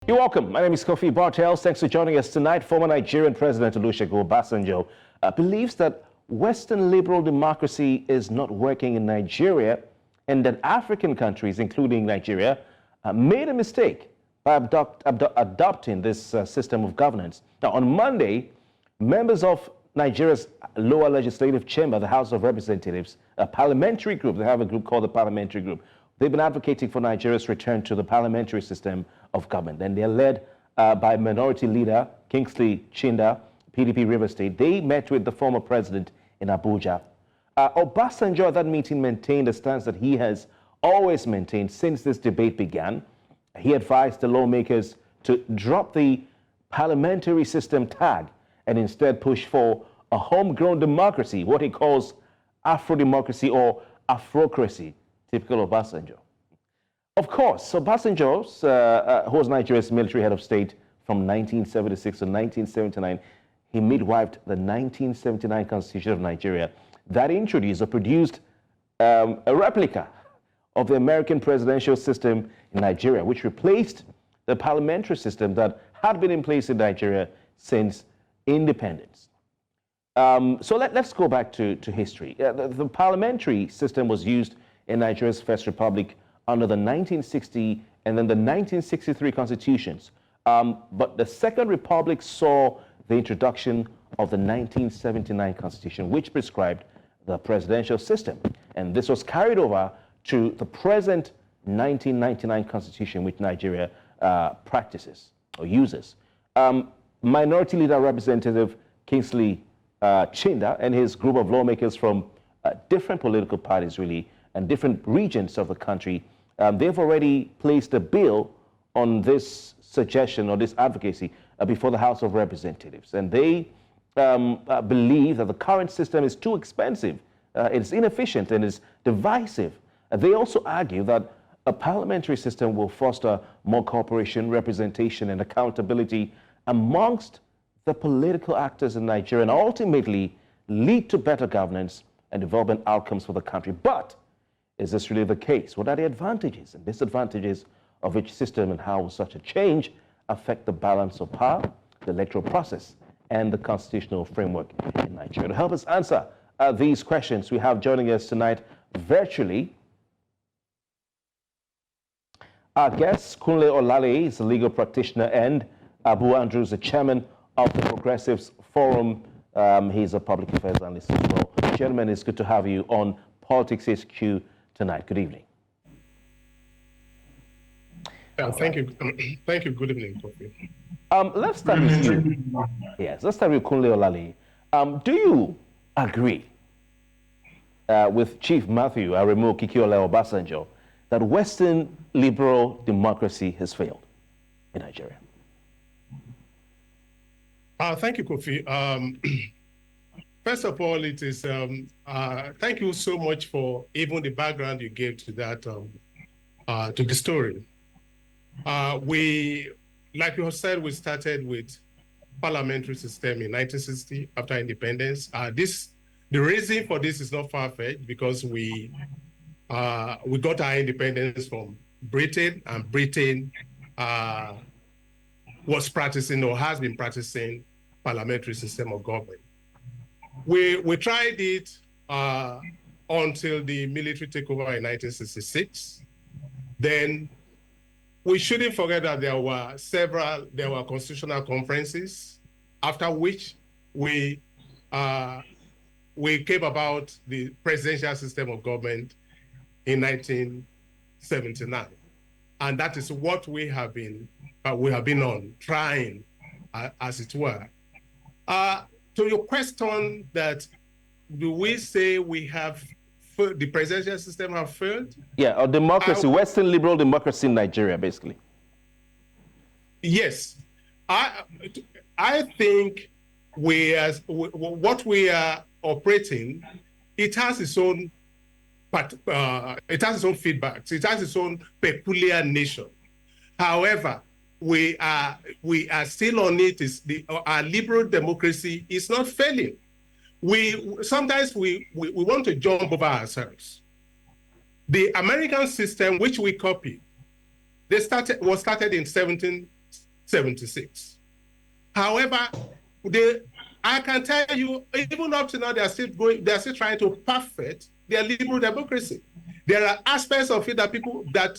You're welcome. My name is Kofi Bartels. Thanks for joining us tonight. Former Nigerian President Olusegun Obasanjo believes that Western liberal democracy is not working in Nigeria and that African countries, including Nigeria, made a mistake by adopting this system of governance. Now, on Monday, members of Nigeria's lower legislative chamber, the House of Representatives, a parliamentary group, they have a group called the Parliamentary Group, they've been advocating for Nigeria's return to the parliamentary system of government. And they're led by Minority Leader Kingsley Chinda, PDP River State. They met with the former president in Abuja. Obasanjo at that meeting maintained a stance that he has always maintained since this debate began. He advised the lawmakers to drop the parliamentary system tag and instead push for a homegrown democracy, what he calls Afro-democracy or Afro-cracy, typical of Obasanjo. Of course, Obasanjo, who was Nigeria's military head of state from 1976 to 1979, he midwifed the 1979 Constitution of Nigeria that introduced or produced a replica of the American presidential system in Nigeria, which replaced the parliamentary system that had been in place in Nigeria since independence. So let's go back to history. The parliamentary system was used in Nigeria's First Republic under the 1960 and then the 1963 constitutions. But the Second Republic saw the introduction of the 1979 constitution, which prescribed the presidential system. And this was carried over to the present 1999 constitution, which Nigeria practices or uses. Minority Leader Representative Kingsley Chinda and his group of lawmakers from different political parties, really, and different regions of the country, they've already placed a bill on this suggestion or this advocacy before the House of Representatives. And they believe that the current system is too expensive, it's inefficient, and is divisive. They also argue that a parliamentary system will foster more cooperation, representation, and accountability amongst the political actors in Nigeria and ultimately lead to better governance and development outcomes for the country. But is this really the case? What are the advantages and disadvantages of each system, and how will such a change affect the balance of power, the electoral process, and the constitutional framework in Nigeria? To help us answer these questions, we have joining us tonight virtually our guest, Kunle Olaleye, is a legal practitioner, and Abuh Andrew is the chairman of the Progressives Forum. He's a public affairs analyst as well. Gentlemen, it's good to have you on Politics HQ tonight. Good evening. Thank you. Thank you. Good evening, Kofi. Let's start with you. Yes, let's start with Kunle Olaleye. Do you agree with Chief Matthew Aremu Kikiole Obasanjo that Western liberal democracy has failed in Nigeria? Thank you, Kofi. First of all, it is thank you so much for even the background you gave to that to the story. We, like you said, we started with parliamentary system in 1960 after independence. The reason for this is not far-fetched because we got our independence from Britain, and Britain was practicing or has been practicing parliamentary system of government. We tried it until the military takeover in 1966. Then we shouldn't forget that there were constitutional conferences, after which we came about the presidential system of government in 1979. And that is what we have been on, trying, as it were. To your question that, do we say we have, the presidential system have failed? Yeah, or democracy, Western liberal democracy in Nigeria, basically. Yes. I think what we are operating, it has its own feedback. It has its own peculiar nature. However, we are still on it. Our liberal democracy is not failing. Sometimes we want to jump over ourselves. The American system, which we copied, was started in 76. However, I can tell you, even up to now, they're still trying to perfect their liberal democracy. There are aspects of it that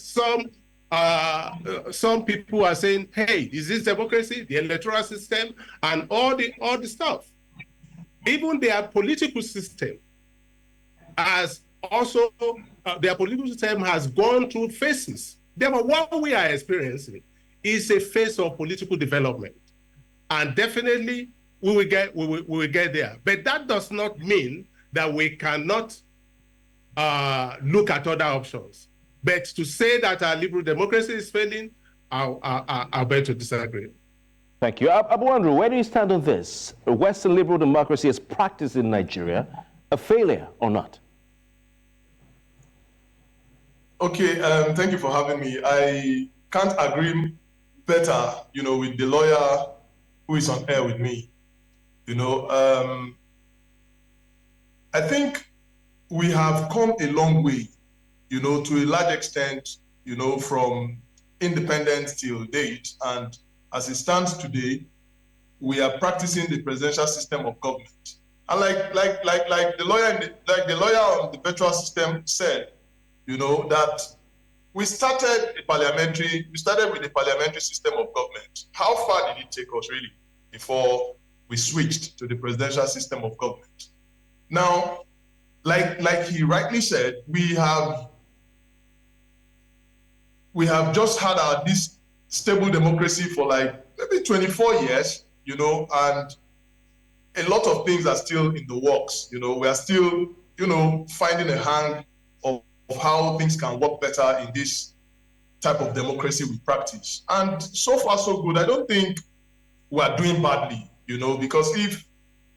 some people are saying, hey, is this democracy, the electoral system, and all the stuff. Even their political system has also, gone through phases. Therefore, what we are experiencing is a phase of political development. And definitely we will get there. But that does not mean that we cannot look at other options. But to say that our liberal democracy is failing, I'll bet to disagree. Thank you. Abuh Andrew, where do you stand on this? Western liberal democracy is practiced in Nigeria, a failure or not? Okay, thank you for having me. I can't agree better, with the lawyer who is on air with me. I think we have come a long way, to a large extent, from independence till date. And as it stands today, we are practicing the presidential system of government. And like the lawyer on the virtual system said, that we started with a parliamentary system of government. How far did it take us really before we switched to the presidential system of government? Now, like he rightly said, we have just had this stable democracy for maybe 24 years, and a lot of things are still in the works. We are still, finding a hang of how things can work better in this type of democracy we practice. And so far, so good. I don't think we are doing badly, because if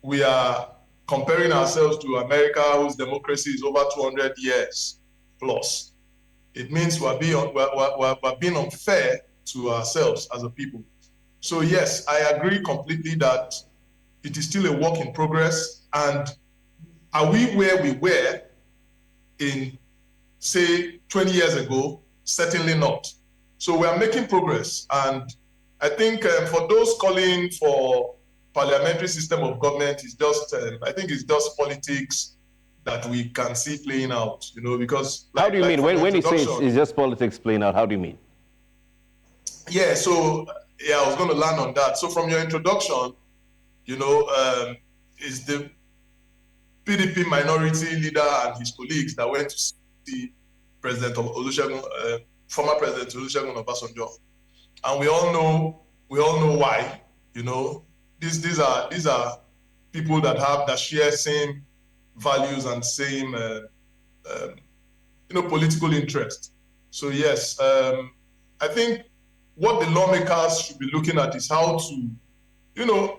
we are comparing ourselves to America, whose democracy is over 200 years plus, it means we're being unfair to ourselves as a people. So yes, I agree completely that it is still a work in progress. And are we where we were in, say, 20 years ago? Certainly not. So we are making progress. And I think for those calling for parliamentary system of government, is just, I think it's just politics that we can see playing out, because... How do you mean? When you say it's just politics playing out, how do you mean? Yeah, so, I was going to land on that. So from your introduction, is the PDP minority leader and his colleagues that went to see President Olusegun, former President Olusegun Obasanjo, and we all know why. These are people that share same values and same political interest. So yes, I think what the lawmakers should be looking at is how to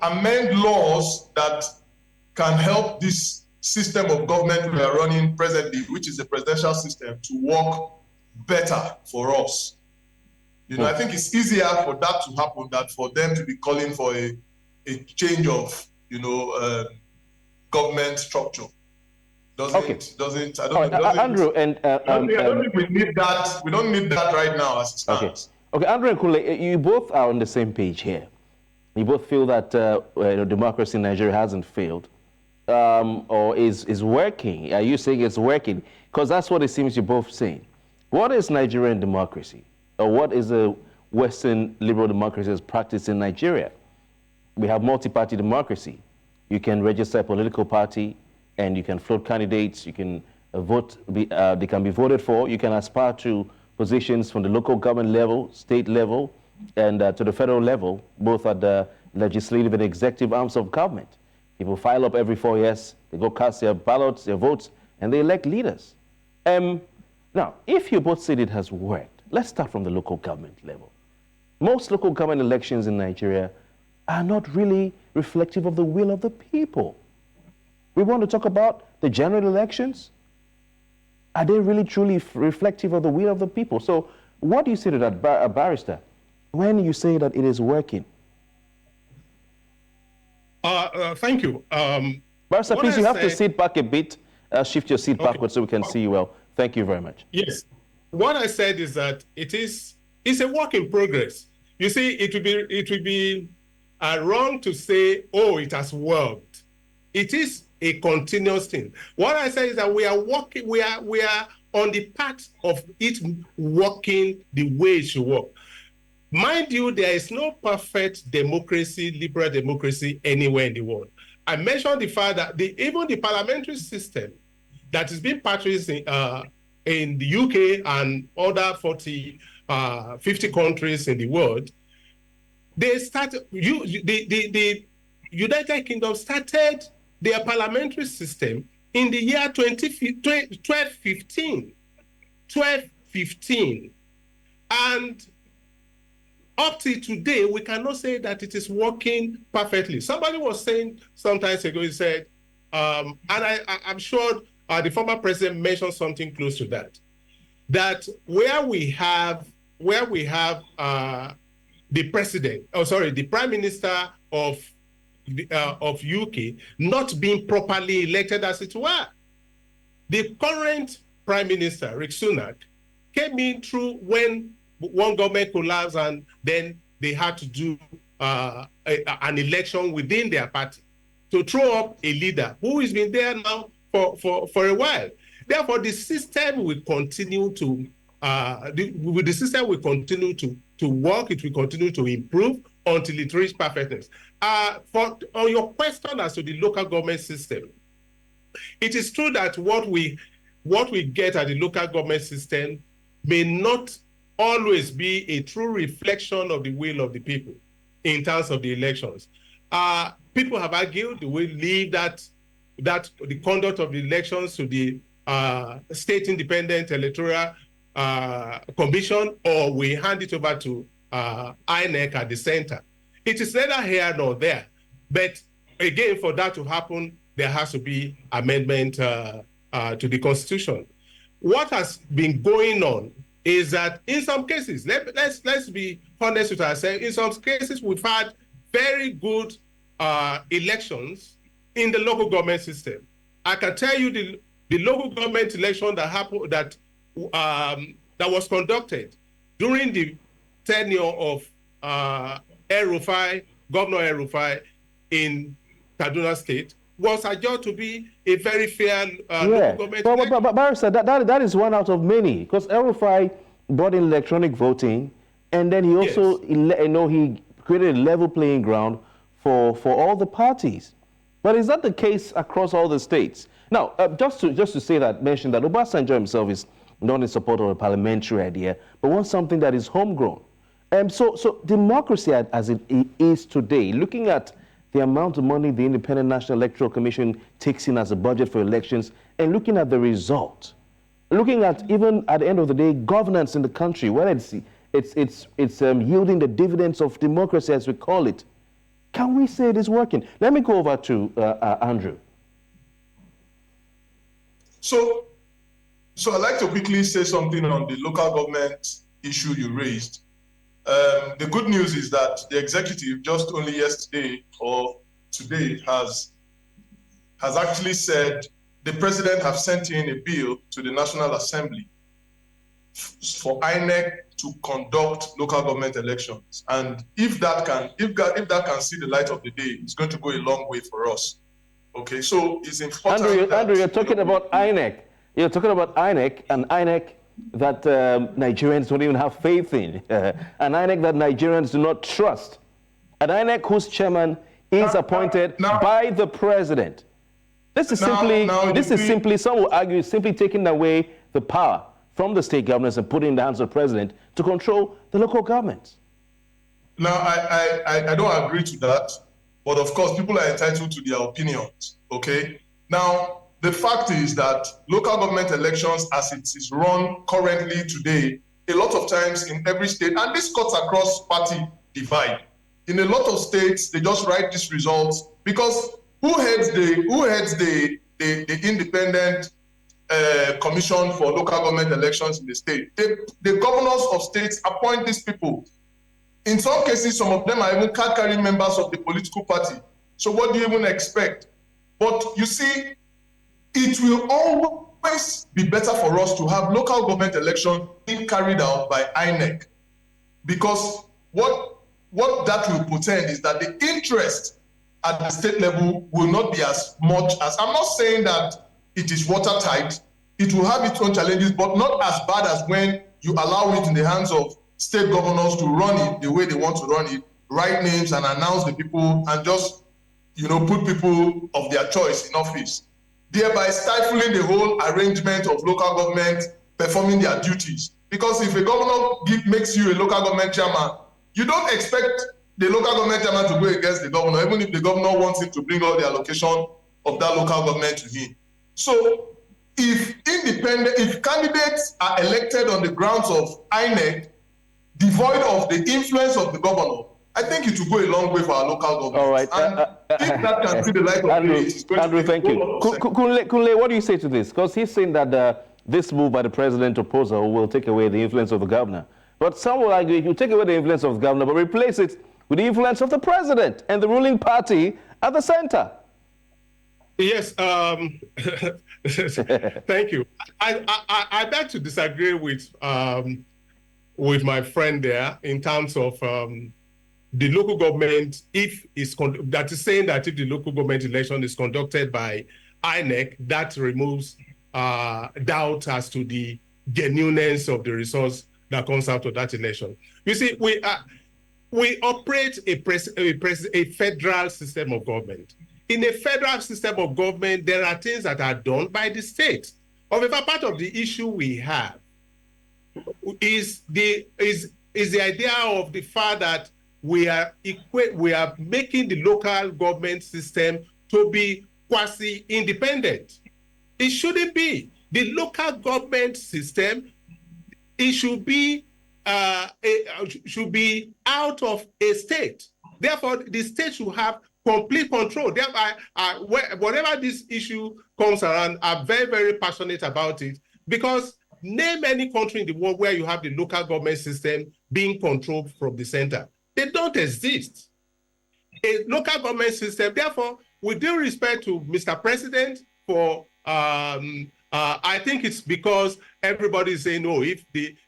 amend laws that can help this system of government we are running presently, which is the presidential system, to work better for us. I think it's easier for that to happen than for them to be calling for a change of, government structure. Andrew, and I don't think we need that. We don't need that right now as it stands. Okay, Andrew and Kunle, you both are on the same page here. You both feel that democracy in Nigeria hasn't failed, or is working. Are you saying it's working? Because that's what it seems you're both saying. What is Nigerian democracy, or what is a Western liberal democracy as practiced in Nigeria? We have multi-party democracy. You can register a political party, and you can float candidates. You can vote. They can be voted for. You can aspire to positions from the local government level, state level, and to the federal level, both at the legislative and executive arms of government. People file up every 4 years. They go cast their ballots, their votes, and they elect leaders. Now, if you both said it has worked, let's start from the local government level. Most local government elections in Nigeria are not really reflective of the will of the people. We want to talk about the general elections. Are they really truly reflective of the will of the people? So what do you say to that, barrister, when you say that it is working? Thank you. Barrister, please, you have to sit back a bit, shift your seat backwards so we can see you well. Thank you very much. Yes. What I said is that it's a work in progress. you see, it would be wrong to say, oh, it has worked. It is a continuous thing. What I say is that we are working, we are on the path of it working the way it should work. Mind you, there is no perfect democracy, liberal democracy anywhere in the world. I mentioned the fact that even the parliamentary system that is being practiced in the UK and other 50 countries in the world, they started, the United Kingdom started their parliamentary system in the year 1215. And up to today, we cannot say that it is working perfectly. Somebody was saying some time ago, he said, and I'm sure the former president mentioned something close to that, that where we have the Prime Minister of UK not being properly elected as it were. The current Prime Minister, Rishi Sunak, came in through when one government collapsed, and then they had to do an election within their party to throw up a leader who has been there now for a while. Therefore, the system will continue to work. It will continue to improve until it reaches perfectness. On your question as to the local government system, it is true that what we get at the local government system may not always be a true reflection of the will of the people in terms of the elections. People have argued, we leave that the conduct of the elections to the State Independent Electoral Commission, or we hand it over to INEC at the center. It is neither here nor there. But again, for that to happen, there has to be amendment to the Constitution. What has been going on is that in some cases, let's be honest with ourselves, in some cases we've had very good elections in the local government system. I can tell you the local government election that happened, that was conducted during the tenure of Governor El-Rufai in Kaduna State, was adjudged to be a very fair local government. But Barrister, that is one out of many, because El-Rufai brought in electronic voting, and then he also, he created a level playing ground for all the parties. But is that the case across all the states? Now, just to say that, mention that Obasanjo himself is not in support of a parliamentary idea, but wants something that is homegrown. So democracy as it is today, looking at the amount of money the Independent National Electoral Commission takes in as a budget for elections, and looking at the result, looking at, even at the end of the day, governance in the country, whether it's yielding the dividends of democracy, as we call it, can we say it is working? Let me go over to Andrew. So I'd like to quickly say something on the local government issue you raised. The good news is that the executive just only yesterday or today has actually said the president have sent in a bill to the National Assembly for INEC to conduct local government elections. And if that can see the light of the day, it's going to go a long way for us. Okay, so it's important. Andrew, you're talking about INEC. You're talking about INEC, and INEC that Nigerians don't even have faith in, an INEC that Nigerians do not trust, an INEC whose chairman is appointed by the president. This is simply, some will argue, simply taking away the power from the state governments and putting in the hands of the president to control the local governments. Now, I don't agree to that, but of course, people are entitled to their opinions, okay? Now, the fact is that local government elections, as it is run currently today, a lot of times in every state, and this cuts across party divide. In a lot of states, they just write these results because who heads the independent commission for local government elections in the state? The governors of states appoint these people. In some cases, some of them are even card-carrying members of the political party. So what do you even expect? But you see, it will always be better for us to have local government elections being carried out by INEC, because what that will portend is that the interest at the state level will not be as much as, I'm not saying that it is watertight, it will have its own challenges, but not as bad as when you allow it in the hands of state governors to run it the way they want to run it, write names and announce the people and just, put people of their choice in office, thereby stifling the whole arrangement of local government performing their duties. Because if a governor makes you a local government chairman, you don't expect the local government chairman to go against the governor, even if the governor wants him to bring all the allocation of that local government to him. So if candidates are elected on the grounds of INEC, devoid of the influence of the governor, I think it will go a long way for our local government. All right. And if that can see the light of Andrew, day, it's going Andrew, to be thank you. Kunle, what do you say to this? Because he's saying that this move by the president proposal will take away the influence of the governor. But some will argue it will take away the influence of the governor, but replace it with the influence of the president and the ruling party at the center. Yes, thank you. I beg to disagree with my friend there in terms of the local government, that is saying that if the local government election is conducted by INEC, that removes doubt as to the genuineness of the resource that comes out of that election. You see, we operate a federal system of government. In a federal system of government, there are things that are done by the state. However, part of the issue we have is the idea of the fact that we are making the local government system to be quasi-independent. It shouldn't be. The local government system, it should be out of a state. Therefore, the state should have complete control. Therefore, whatever this issue comes around, I'm very, very passionate about it, because name any country in the world where you have the local government system being controlled from the center. They don't exist. A local government system, therefore, with due respect to Mr. President, for I think it's because everybody is saying, no, if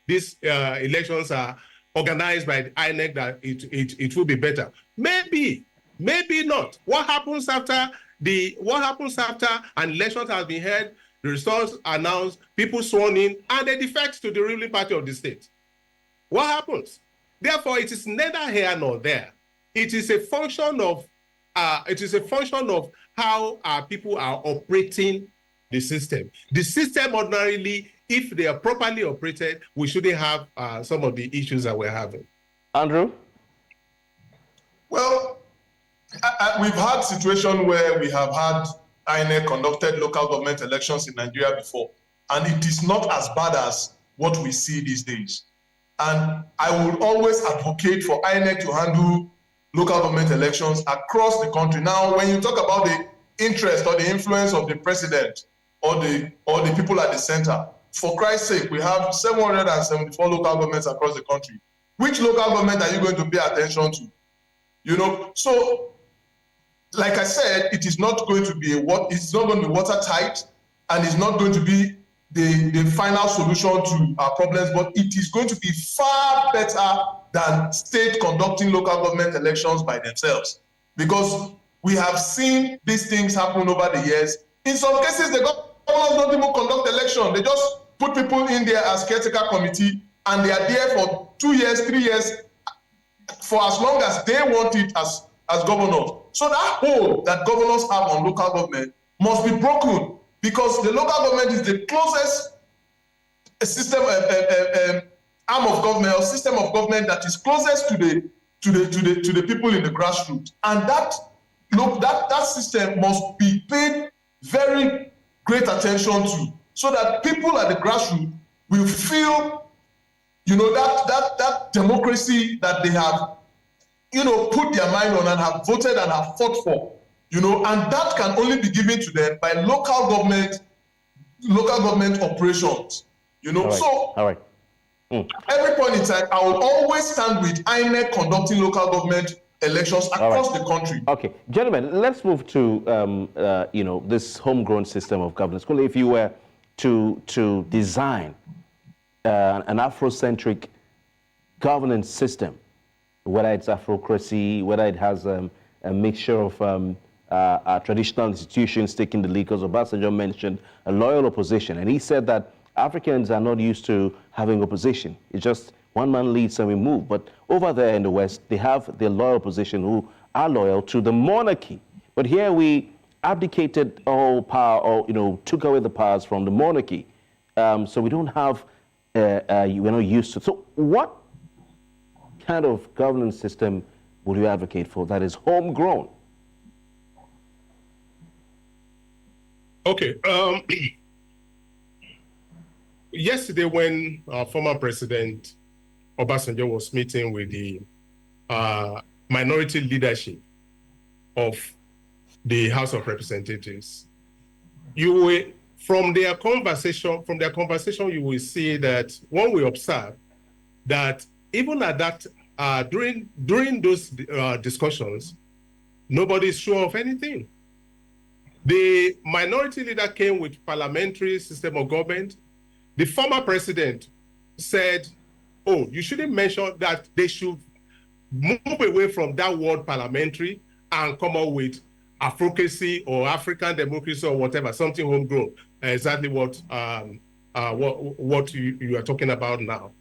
these elections are organized by the INEC, that it will be better. Maybe not. What happens after an election has been held, the results announced, people sworn in, and they defect to the ruling party of the state? What happens? Therefore, it is neither here nor there. It is a function of how our people are operating the system. The system ordinarily, if they are properly operated, we shouldn't have some of the issues that we're having. Andrew? Well, we've had situations where we have had INEC conducted local government elections in Nigeria before, and it is not as bad as what we see these days. And I would always advocate for INEC to handle local government elections across the country. Now, when you talk about the interest or the influence of the president or the people at the center, for Christ's sake, we have 774 local governments across the country. Which local government are you going to pay attention to? So, like I said, it is not going to be watertight, and it's not going to be the final solution to our problems, but it is going to be far better than state conducting local government elections by themselves. Because we have seen these things happen over the years. In some cases, the governors don't even conduct elections. They just put people in there as caretaker committee, and they are there for 2 years, 3 years, for as long as they want it as governors. So that hold that governors have on local government must be broken, because the local government is the closest system arm of government or system of government that is closest to the people in the grassroots, and that system must be paid very great attention to, so that people at the grassroots will feel, that democracy that they have, put their mind on and have voted and have fought for, and that can only be given to them by local government operations, All right. So all right. Every point in time, I will always stand with INEC conducting local government elections across the country. Okay, gentlemen, let's move to this homegrown system of governance. If you were to design an Afrocentric governance system, whether it's Afro-cracy, whether it has a mixture of traditional institutions taking the lead, because Obasanjo mentioned a loyal opposition. And he said that Africans are not used to having opposition. It's just one man leads and we move. But over there in the West, they have the loyal opposition who are loyal to the monarchy. But here we abdicated all power, or took away the powers from the monarchy. So we don't have, we're not used to. So what kind of governance system would you advocate for that is homegrown? Okay. Yesterday, when former President Obasanjo was meeting with the minority leadership of the House of Representatives, from their conversation, you will see that when we observe that even at that during those discussions, nobody is sure of anything. The minority leader came with parliamentary system of government. The former president said, oh, you shouldn't mention that. They should move away from that word parliamentary and come up with Afro-cracy or African democracy or whatever, something homegrown, exactly what you are talking about now.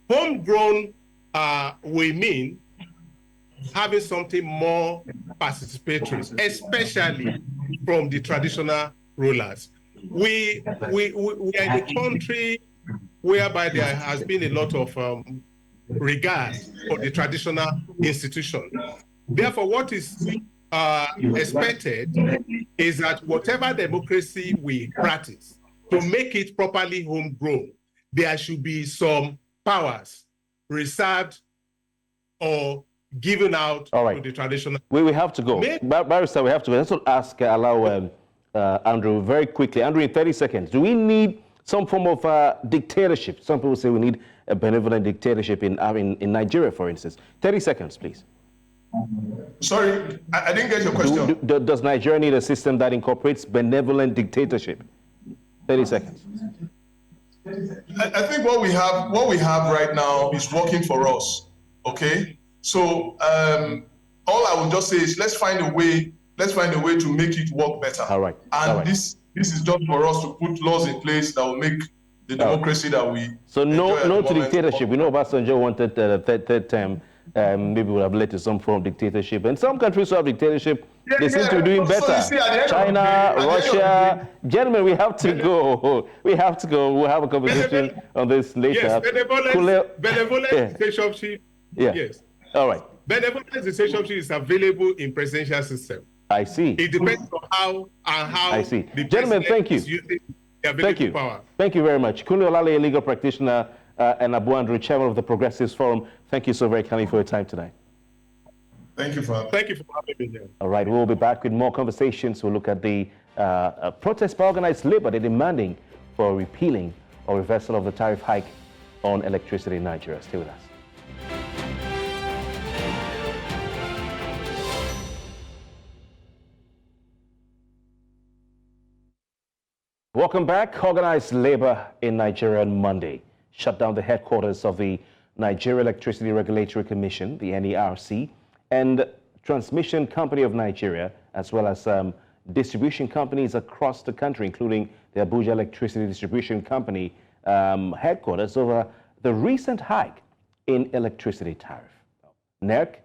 Homegrown will mean having something more participatory, especially from the traditional rulers. We are in a country whereby there has been a lot of regard for the traditional institution. Therefore, what is expected is that whatever democracy we practice, to make it properly homegrown, there should be some powers reserved or given out to the traditional. We have to go. Barrister, we have to go. Let's ask, allow Andrew very quickly. Andrew, in 30 seconds, do we need some form of dictatorship? Some people say we need a benevolent dictatorship in Nigeria, for instance. 30 seconds, please. Sorry, I didn't get your question. Does Nigeria need a system that incorporates benevolent dictatorship? 30 seconds. I think what we have right now is working for us. Okay, so all I would just say is let's find a way to make it work better. All right. And this is just for us to put laws in place that will make the democracy that we. So no to dictatorship. We know Obasanjo wanted the third term. Maybe we'll have led to some form of dictatorship. And some countries who have dictatorship, they seem to be doing better. China, Russia. Gentlemen, we have to go. We have to go. We'll have a conversation on this later. Yes, benevolent dictatorship. Yeah. Yes. All right. Benevolent dictatorship is available in presidential system. I see. It depends on how I see. Gentlemen, thank you. Thank you. Power. Thank you very much. Kunle Olaleye, legal practitioner, and Abuh Andrew, chairman of the Progressives Forum. Thank you so very kindly for your time tonight. Thank you for having me here. All right, we'll be back with more conversations. We'll look at the protest by organized labor. They're demanding for repealing or reversal of the tariff hike on electricity in Nigeria. Stay with us. Welcome back. Organized labor in Nigeria on Monday shut down the headquarters of the Nigeria Electricity Regulatory Commission, the NERC, and Transmission Company of Nigeria, as well as distribution companies across the country, including the Abuja Electricity Distribution Company headquarters, over the recent hike in electricity tariff. NERC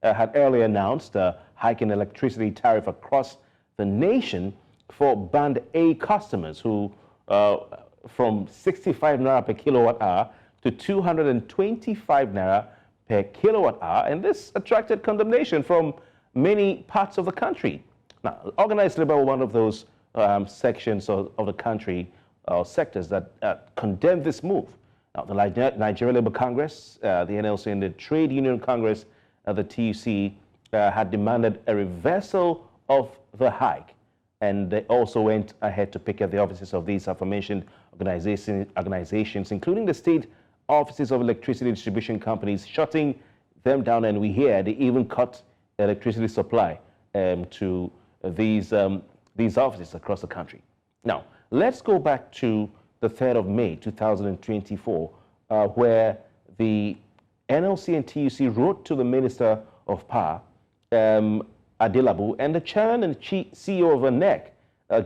had earlier announced a hike in electricity tariff across the nation for Band A customers who, from 65 naira per kilowatt hour to 225 naira per kilowatt hour, and this attracted condemnation from many parts of the country. Now, organized labor were one of those sections of the country or sectors that condemned this move. Now, the Nigerian Labour Congress, the NLC, and the Trade Union Congress, the TUC, had demanded a reversal of the hike. And they also went ahead to pick at the offices of these aforementioned organizations, including the state offices of electricity distribution companies, shutting them down. And we hear they even cut electricity supply to these offices across the country. Now, let's go back to the 3rd of May, 2024, where the NLC and TUC wrote to the Minister of Power, Adelabu, and the chairman and CEO of NEC,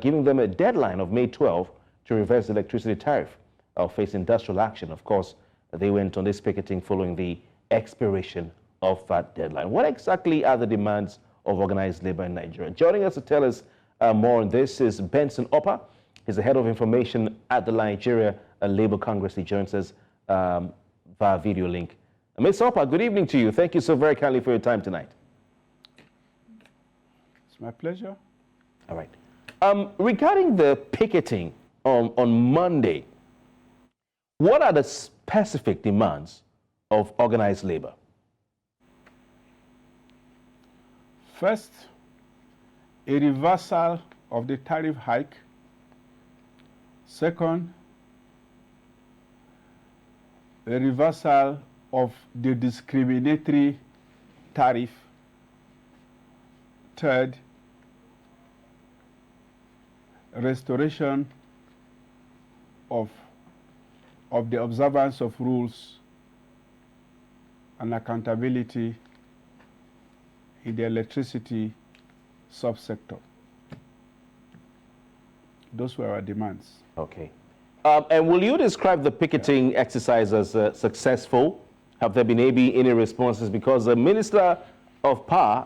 giving them a deadline of May 12 to reverse the electricity tariff or face industrial action. Of course, they went on this picketing following the expiration of that deadline. What exactly are the demands of organized labor in Nigeria? Joining us to tell us more on this is Benson Oppa. He's the head of information at the Nigeria Labour Congress. He joins us via video link. Ms. Oppa, good evening to you. Thank you so very kindly for your time tonight. It's my pleasure. All right. Regarding the picketing on Monday, what are the specific demands of organized labor? First, a reversal of the tariff hike. Second, a reversal of the discriminatory tariff. Third, restoration of the observance of rules and accountability in the electricity subsector. Those were our demands. Okay. And will you describe the picketing exercise as successful? Have there been any responses? Because the Minister of Power,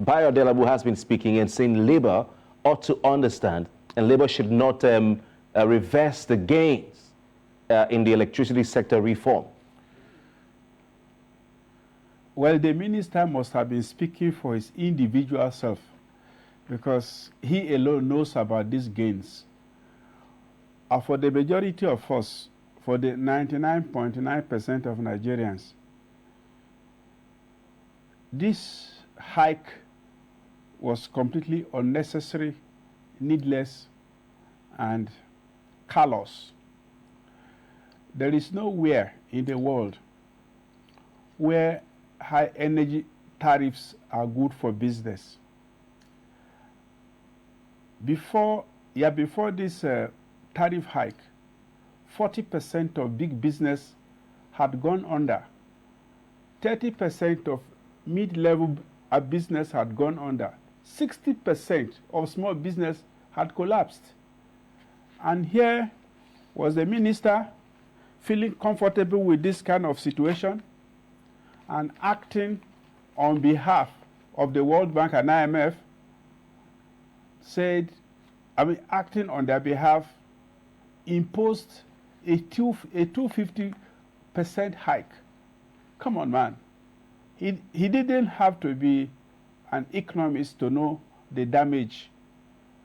Bayo Adelabu, has been speaking and saying Labour ought to understand and Labour should not reverse the gains in the electricity sector reform. Well, the minister must have been speaking for his individual self because he alone knows about these gains. For the majority of us, for the 99.9% of Nigerians, this hike was completely unnecessary, needless, and callous. There is nowhere in the world where high energy tariffs are good for business. Before this tariff hike, 40% of big business had gone under. 30% of mid-level business had gone under. 60% of small business had collapsed. And here was the minister feeling comfortable with this kind of situation and acting on behalf of the World Bank and IMF, acting on their behalf, imposed a 250% hike. Come on, man. He didn't have to be an economist to know the damage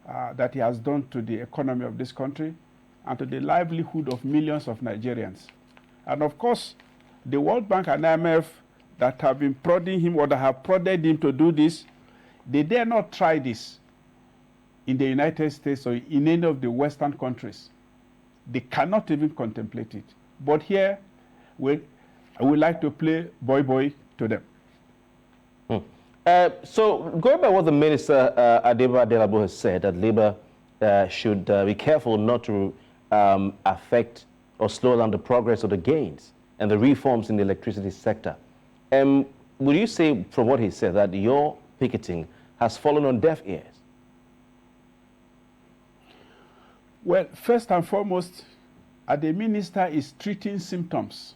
that he has done to the economy of this country and to the livelihood of millions of Nigerians. And of course, the World Bank and IMF that have been prodding him or that have prodded him to do this, they dare not try this in the United States or in any of the Western countries. They cannot even contemplate it. But here, I would like to play boy to them. So going by what the Minister Abuh Andrew has said, that Labour should be careful not to affect or slow down the progress of the gains and the reforms in the electricity sector. Would you say, from what he said, that your picketing has fallen on deaf ears? Well, first and foremost, the minister is treating symptoms.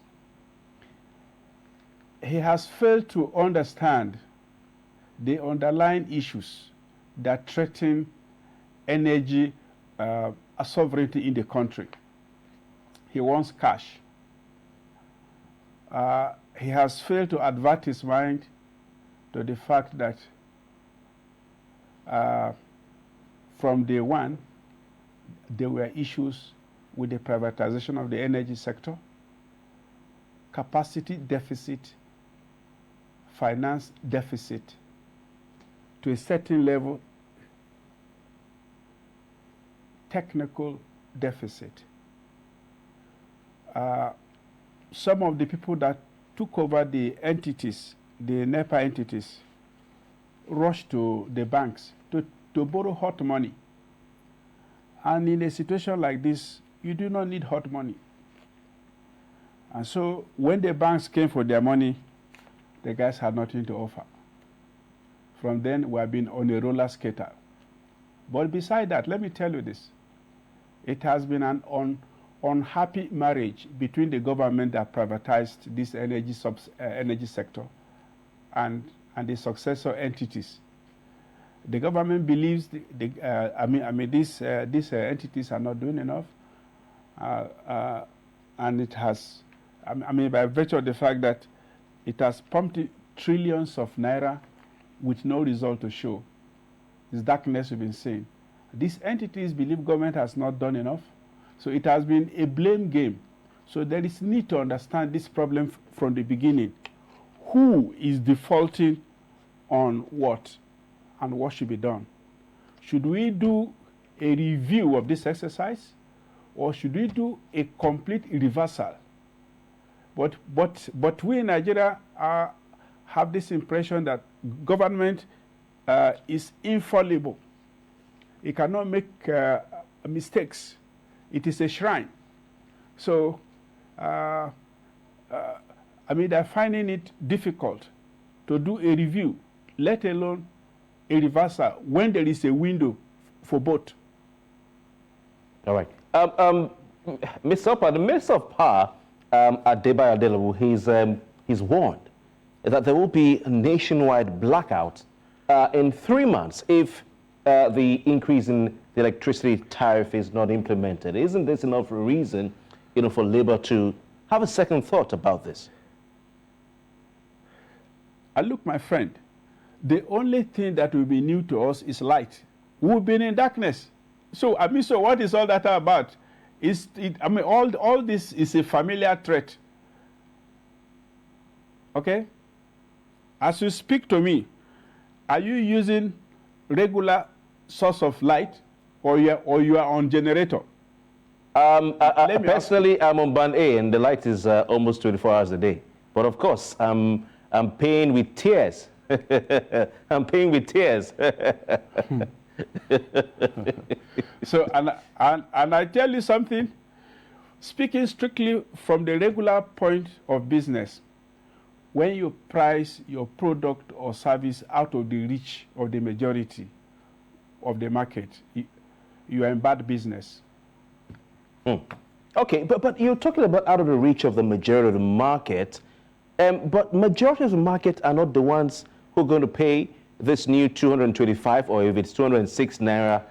He has failed to understand the underlying issues that threaten energy sovereignty in the country. He wants cash. He has failed to advert his mind to the fact that from day one, there were issues with the privatization of the energy sector, capacity deficit, finance deficit, to a certain level, technical deficit. Some of the people that took over the entities, the NEPA entities, rushed to the banks to borrow hot money. And in a situation like this, you do not need hot money. And so when the banks came for their money, the guys had nothing to offer. From then, we have been on a roller skater. But beside that, let me tell you this. It has been an unhappy marriage between the government that privatized this energy sector and the successor entities. The government believes these entities are not doing enough, and it has, by virtue of the fact that it has pumped trillions of naira with no result to show. This darkness we've been seeing. These entities believe government has not done enough, so it has been a blame game. So there is need to understand this problem from the beginning. Who is defaulting on what, and what should be done? Should we do a review of this exercise, or should we do a complete reversal? But we in Nigeria have this impression that government is infallible. It cannot make mistakes. It is a shrine. So, they're finding it difficult to do a review, let alone a reversal, when there is a window for both. All right. Mr. Opa, the Minister of Power, Adebayo Adelewu, he's warned that there will be a nationwide blackout in 3 months if the increase in the electricity tariff is not implemented. Isn't this enough reason, for Labour to have a second thought about this? Look, my friend, the only thing that will be new to us is light. We've been in darkness. So what is all that about? All this is a familiar threat. Okay? As you speak to me, are you using regular source of light, or you are on generator? Personally, I'm on band A, and the light is almost 24 hours a day. But of course, I'm paying with tears. I'm paying with tears. So, and I tell you something, speaking strictly from the regular point of business, when you price your product or service out of the reach of the majority of the market, you are in bad business. Okay, but you're talking about out of the reach of the majority of the market, but majority of the market are not the ones who are going to pay this new 225, or if it's 206 naira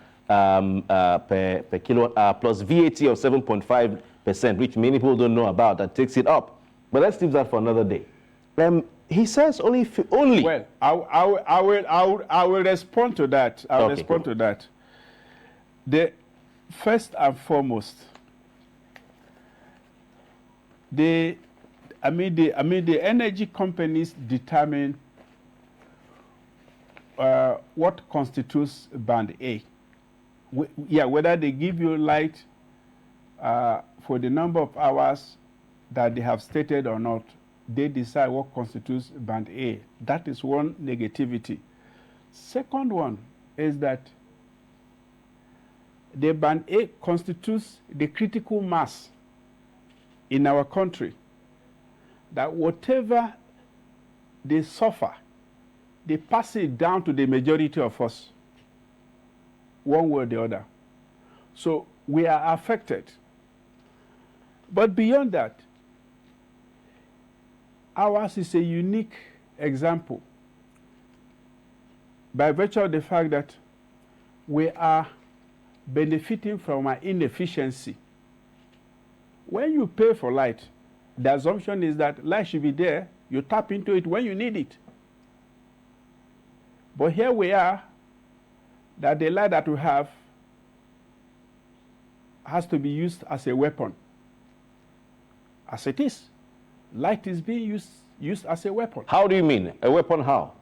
per kilowatt plus VAT of 7.5%, which many people don't know about, that takes it up. But let's leave that for another day. He says only. Well, I will respond to that. To that. The first and foremost, the energy companies determine what constitutes band A. Whether they give you light for the number of hours that they have stated or not, they decide what constitutes band A. That is one negativity. Second one is that the band A constitutes the critical mass in our country, that whatever they suffer, they pass it down to the majority of us, one way or the other. So we are affected. But beyond that, ours is a unique example by virtue of the fact that we are benefiting from our inefficiency. When you pay for light, the assumption is that light should be there, you tap into it when you need it. But here we are, that the light that we have has to be used as a weapon. As it is, light is being used as a weapon. How do you mean? A weapon how?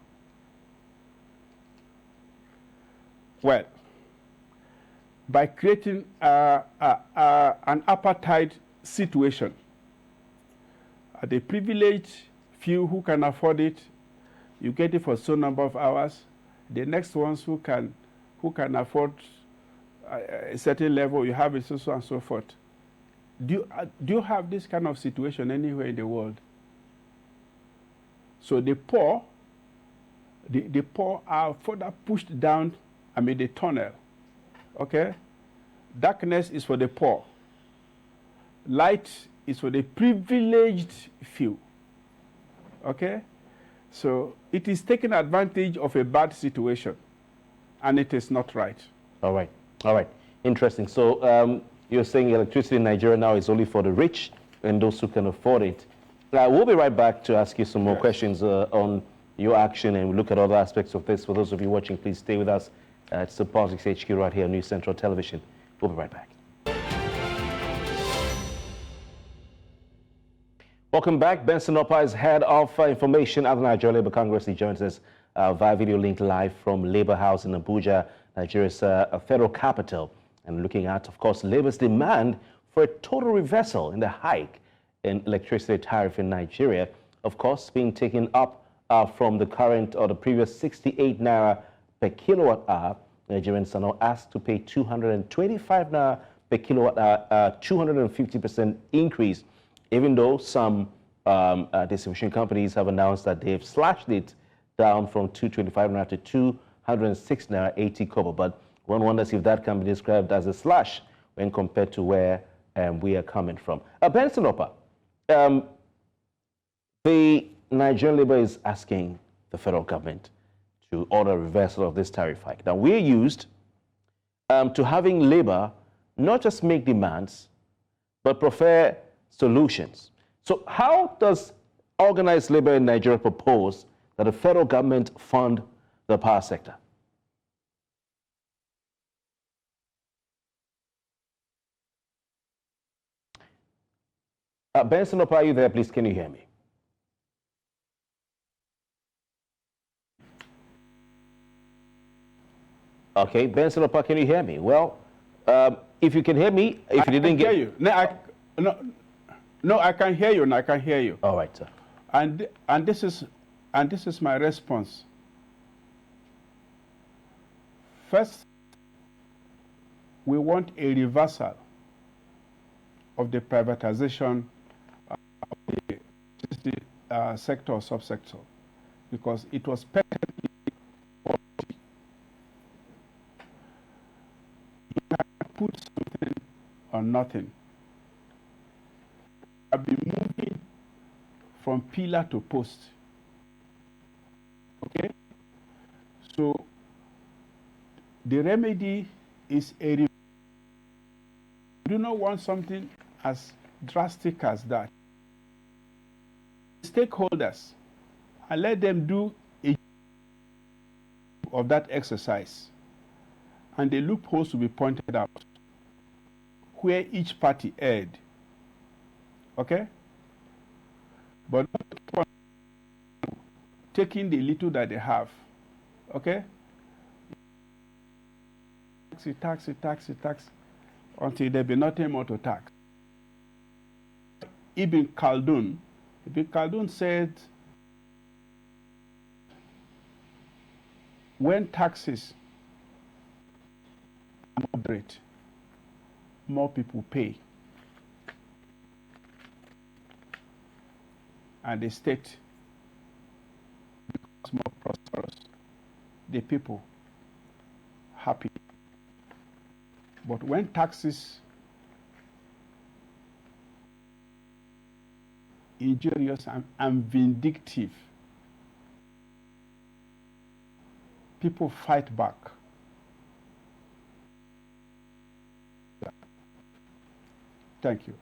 Well, by creating an apartheid situation. The privileged few who can afford it, you get it for so number of hours. The next ones who can afford a certain level, you have it, so on and so forth. do you have this kind of situation anywhere in the world? So the poor, the poor are further pushed down, the tunnel, okay? Darkness is for the poor. Light is for the privileged few, okay? So it is taking advantage of a bad situation, and it is not right. All right. Interesting. So you're saying electricity in Nigeria now is only for the rich and those who can afford it. We'll be right back to ask you some more questions on your action, and we'll look at other aspects of this. For those of you watching, please stay with us. It's the Politics HQ right here on News Central Television. We'll be right back. Welcome back. Benson Opa is head of information at the Nigerian Labour Congress. He joins us via video link live from Labour House in Abuja, Nigeria's federal capital, and looking at, of course, Labour's demand for a total reversal in the hike in electricity tariff in Nigeria, of course, being taken up from the current or the previous 68 naira per kilowatt hour. Nigerians are now asked to pay 225 naira per kilowatt hour, 250% increase, even though some distribution companies have announced that they've slashed it down from 225 naira to 206 naira 80 kobo. But one wonders if that can be described as a slash when compared to where we are coming from. Benson Opa, the Nigerian Labour is asking the federal government to order a reversal of this tariff hike. Now, we're used to having Labour not just make demands, but prefer solutions. So how does organized Labour in Nigeria propose that the federal government fund the power sector? Benson Opa, are you there? Please, can you hear me? Okay, Benson Opa, can you hear me? Well, if you can hear me, if you didn't get you, no, I can hear you. No, I can hear you. All right, sir. And this is my response. First, we want a reversal of the privatization of the sector or subsector, because it was perfectly faulty. You can put something on nothing. I've been moving from pillar to post. Okay? So the remedy is a reversal. We do not want something as drastic as that. Stakeholders, and let them do a of that exercise, and the loopholes will be pointed out where each party erred. Okay? But not taking the little that they have. Okay? Tax, until there be nothing more to tax. Ibn Khaldun said, when taxes are moderate, more people pay. And the state becomes more prosperous. The people happy. But when taxes injurious and vindictive, people fight back. Thank you.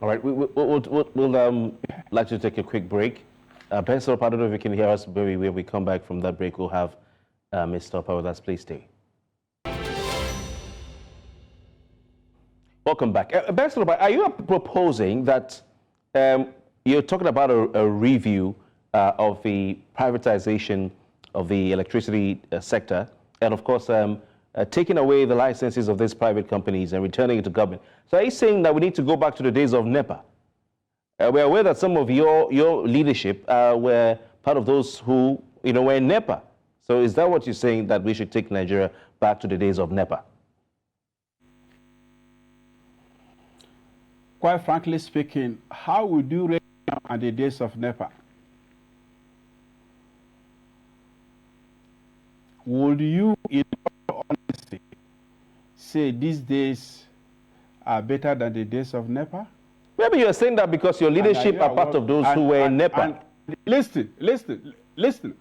All right, we'll like to take a quick break. Benson Opa, I don't know if you can hear us, but when we come back from that break, we'll have Mr. Opa with us. Please stay. Welcome back. Benson Opa, are you proposing that you're talking about a review of the privatization of the electricity sector, and of course, taking away the licenses of these private companies and returning it to government? So are you saying that we need to go back to the days of NEPA? We're aware that some of your leadership were part of those who were in NEPA So is that what you're saying, that we should take Nigeria back to the days of NEPA? Quite frankly speaking, how would you rate on the days of NEPA? Would you, in all honesty, say these days are better than the days of NEPA? Maybe you're saying that because your leadership are part of those who were in NEPA. And listen,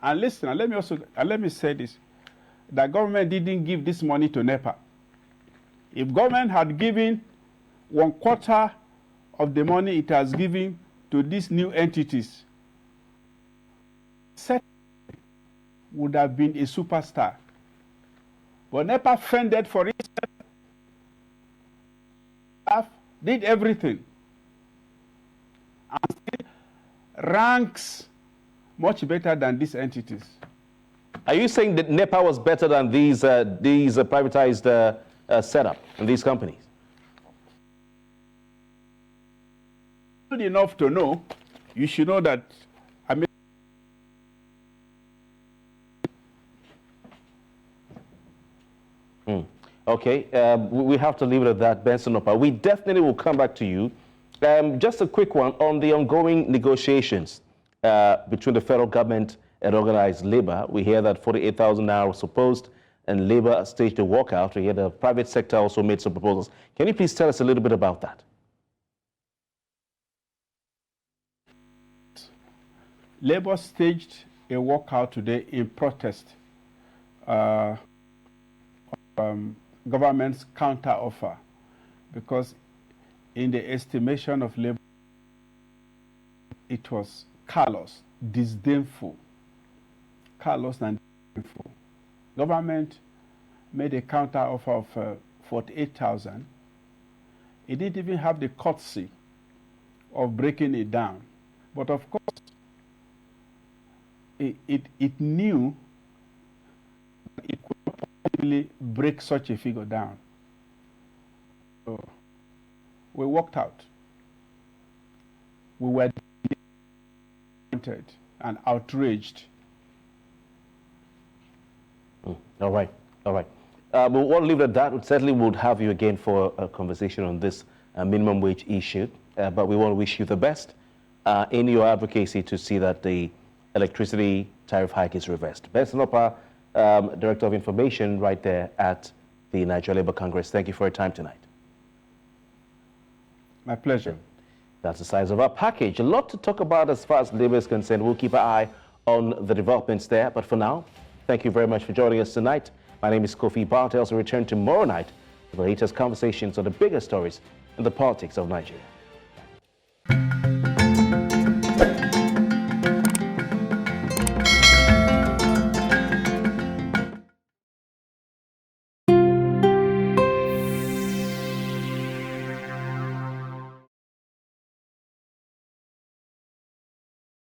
and let me say this: the government didn't give this money to NEPA. If government had given 1/4 of the money it has given to these new entities, set would have been a superstar. But NEPA fended for itself, did everything, and still ranks much better than these entities. Are you saying that NEPA was better than these privatized setup and these companies? Good enough to know, you should know that. I mean, Okay, we have to leave it at that, Benson Opa. We definitely will come back to you. Just a quick one on the ongoing negotiations between the federal government and organized labor. We hear that 48,000 naira was supposed, and labor staged a walkout. We hear the private sector also made some proposals. Can you please tell us a little bit about that? Labor staged a walkout today in protest of government's counter-offer, because in the estimation of labor, it was callous, disdainful, callous and disdainful. Government made a counter-offer of 48,000. It didn't even have the courtesy of breaking it down. But of course, it knew it could not possibly break such a figure down. So we walked out. We were disappointed and outraged. All right. But we'll leave it at that. We certainly would have you again for a conversation on this minimum wage issue. But we want to wish you the best in your advocacy to see that the electricity tariff hike is reversed. Benson Opa, Director of Information right there at the Nigeria Labour Congress. Thank you for your time tonight. My pleasure. That's the size of our package. A lot to talk about as far as labor is concerned. We'll keep an eye on the developments there. But for now, thank you very much for joining us tonight. My name is Kofi Bartels. We'll return tomorrow night with the latest conversations on the biggest stories in the politics of Nigeria.